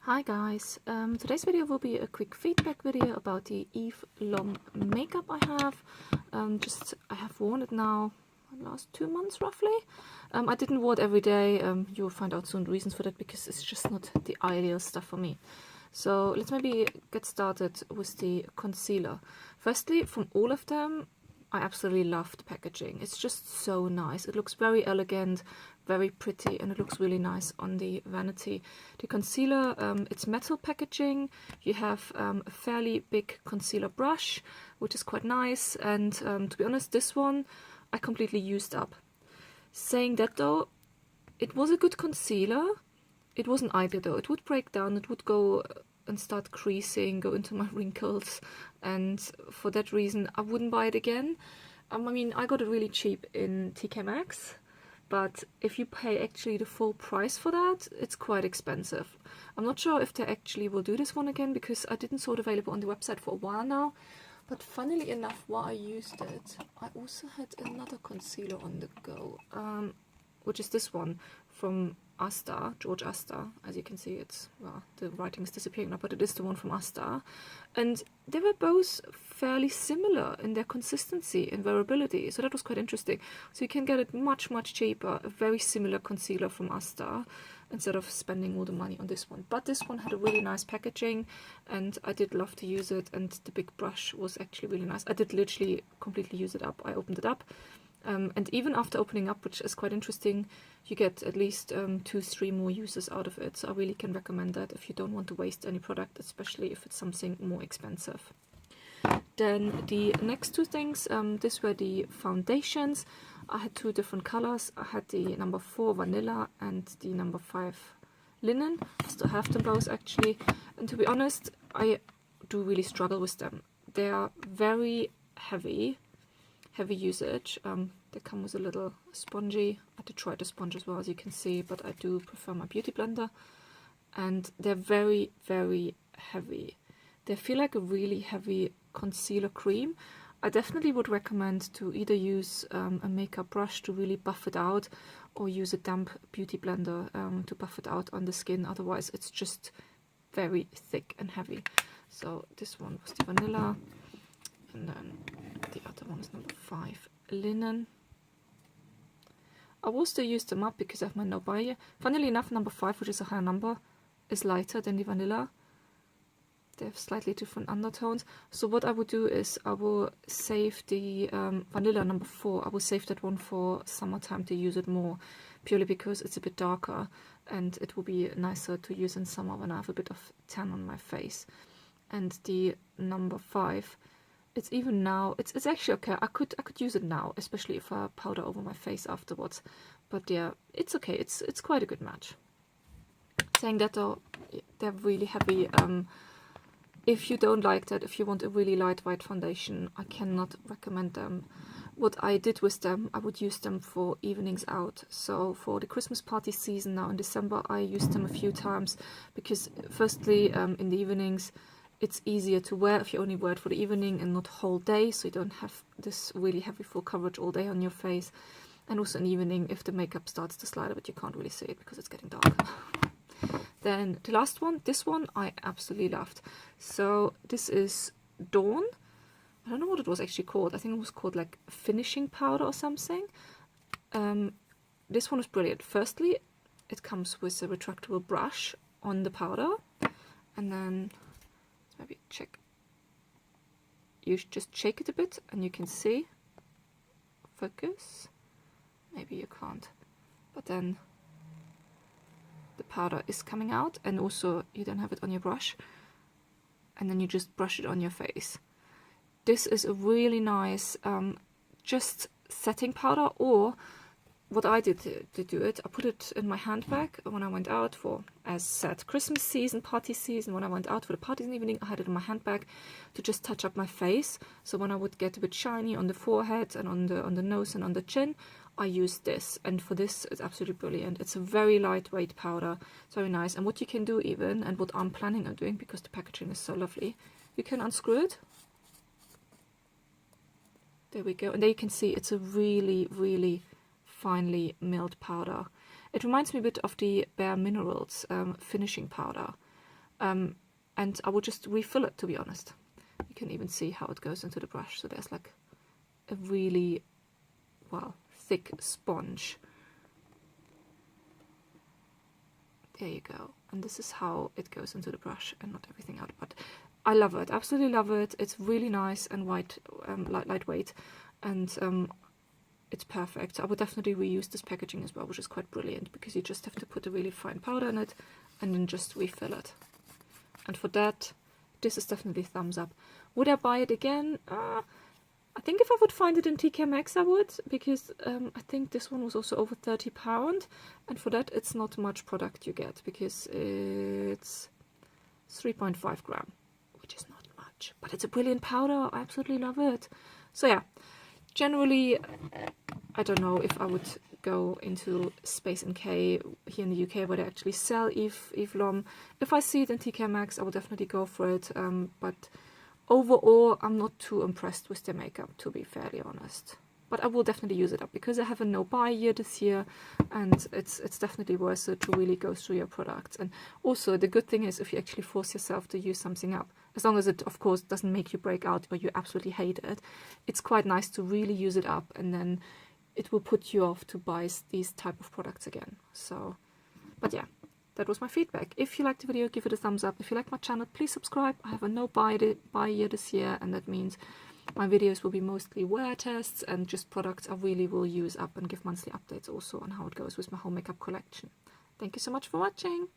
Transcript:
Hi guys, today's video will be a quick feedback video about the Eve Lom makeup I have. I have worn it now the last 2 months roughly. I didn't wear it every day. You'll find out soon the reasons for that, because it's just not the ideal stuff for me. So let's maybe get started with the concealer. Firstly, from all of them, I absolutely love the packaging. It's just so nice. It looks very elegant, very pretty, and it looks really nice on the vanity. The concealer, it's metal packaging. You have a fairly big concealer brush, which is quite nice. And to be honest, this one I completely used up. Saying that though, it was a good concealer. It wasn't ideal though. It would break down. It would go and start creasing, go into my wrinkles, and for that reason I wouldn't buy it again. I mean, I got it really cheap in TK Maxx, but if you pay actually the full price for that, it's quite expensive. I'm not sure if they actually will do this one again, because I didn't saw it available on the website for a while now. But funnily enough, while I used it, I also had another concealer on the go, which is this one from George Asta. As you can see, it's, well, the writing is disappearing now, but it is the one from Asta. And they were both fairly similar in their consistency and wearability, so that was quite interesting. So you can get it much cheaper, a very similar concealer from Asta, instead of spending all the money on this one. But this one had a really nice packaging, and I did love to use it, and the big brush was actually really nice. I did literally completely use it up. I opened it up. And even after opening up, which is quite interesting, you get at least 2-3 more uses out of it. So I really can recommend that if you don't want to waste any product, especially if it's something more expensive. Then the next two things, these were the foundations. I had 2 different colors. I had the number 4 vanilla and the number 5 linen. I still have them both actually. And to be honest, I do really struggle with them. They are very heavy usage. They come with a little spongy. I did try the sponge as well, as you can see, but I do prefer my beauty blender. And they're very heavy. They feel like a really heavy concealer cream. I definitely would recommend to either use a makeup brush to really buff it out, or use a damp beauty blender to buff it out on the skin. Otherwise it's just very thick and heavy. So this one was the vanilla, and then the other one is number 5 linen. I will still use them up because I have my no buy here. Funnily enough, number 5, which is a higher number, is lighter than the vanilla. They have slightly different undertones. So what I would do is I will save the vanilla number 4. I will save that one for summertime to use it more, purely because it's a bit darker and it will be nicer to use in summer when I have a bit of tan on my face. And the number 5, it's even now, it's actually okay. I could use it now, especially if I powder over my face afterwards. But yeah, it's okay. It's quite a good match. Saying that though, they're really heavy. If you don't like that, if you want a really light white foundation, I cannot recommend them. What I did with them, I would use them for evenings out. So for the Christmas party season now in December, I used them a few times, because firstly, in the evenings, it's easier to wear if you only wear it for the evening and not whole day, so you don't have this really heavy full coverage all day on your face. And also in the evening, if the makeup starts to slide a bit, you can't really see it because it's getting dark. Then the last one, this one I absolutely loved. So this is Dawn. I don't know what it was actually called. I think it was called like finishing powder or something. This one is brilliant. Firstly, it comes with a retractable brush on the powder, and then maybe check. You just shake it a bit and you can see. Focus. Maybe you can't. But then the powder is coming out, and also you don't have it on your brush. And then you just brush it on your face. This is a really nice just setting powder, or what I did to do it, I put it in my handbag when I went out for, as said, Christmas season, party season. When I went out for the parties in the evening, I had it in my handbag to just touch up my face. So when I would get a bit shiny on the forehead and on the nose and on the chin, I used this. And for this, it's absolutely brilliant. It's a very lightweight powder. It's very nice. And what you can do even, and what I'm planning on doing, because the packaging is so lovely, you can unscrew it. There we go. And there you can see it's a really finely milled powder. It reminds me a bit of the Bare Minerals finishing powder. and I will just refill it, to be honest. You can even see how it goes into the brush, so there's like a really, well, thick sponge. There you go. And this is how it goes into the brush, and not everything out. But I love it, absolutely love it. It's really nice and lightweight, and it's perfect. I would definitely reuse this packaging as well, which is quite brilliant, because you just have to put a really fine powder in it and then just refill it. And for that, this is definitely thumbs up. Would I buy it again? I think if I would find it in TK Maxx I would, because I think this one was also over £30, and for that it's not much product you get, because it's 3.5 gram, which is not much, but it's a brilliant powder. I absolutely love it. So yeah, generally I don't know if I would go into Space NK here in the UK where they actually sell Eve Lom. If I see it in TK Maxx I will definitely go for it, but overall, I'm not too impressed with their makeup, to be fairly honest. But I will definitely use it up, because I have a no-buy year this year, and it's definitely worth it to really go through your products. And also, the good thing is if you actually force yourself to use something up, as long as it, of course, doesn't make you break out or you absolutely hate it, it's quite nice to really use it up, and then it will put you off to buy these type of products again. So, but yeah. That was my feedback. If you liked the video, give it a thumbs up. If you like my channel, please subscribe. I have a no buy year this year, and that means my videos will be mostly wear tests and just products I really will use up, and give monthly updates also on how it goes with my whole makeup collection. Thank you so much for watching.